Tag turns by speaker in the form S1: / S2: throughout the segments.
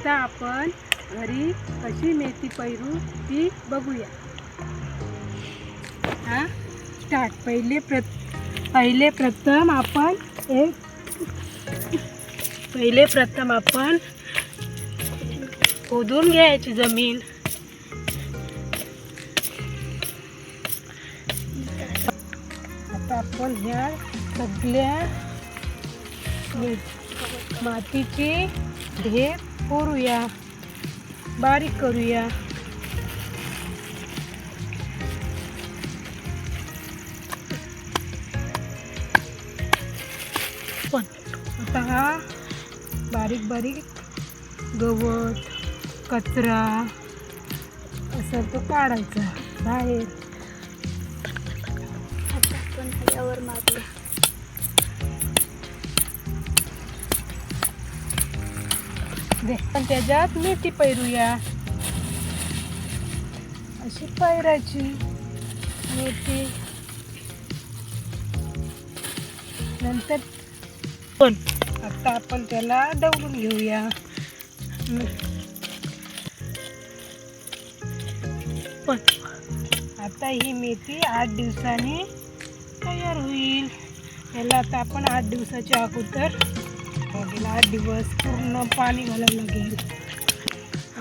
S1: आता आपण घरी कशी मेथी पेरू ती बघूया. स्टार्ट. पहिले प्रथम आपण खोदून घ्यायची जमीन. आता आपण ह्या सगळ्या मातीची ढेप फोडूया, बारीक करूया. आता हा बारीक बारीक गवत कचरा असं तो काढायचा बाहेर.
S2: आता आपण ह्यावर मारूया.
S1: पण त्याच्यात मेथी पेरूया. अशी पेरायची मेथी. नंतर पण आता आपण त्याला दवडून घेऊया. पण आता ही मेथी 8 दिवसांनी तयार होईल. याला आता आपण 8 दिवसाच्या अगोदर 8 दिवस पूर्ण पाणी घालावं लागेल.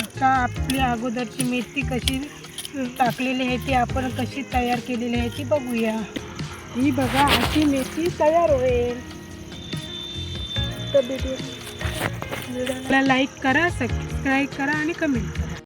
S1: आता आपली अगोदरची मेथी कशी टाकलेली आहे ती आपण कशी तयार केलेली आहे ती बघूया. ही बघा अशी मेथी तयार होईल. व्हिडिओला लाईक करा, सबस्क्राईब करा आणि कमेंट करा.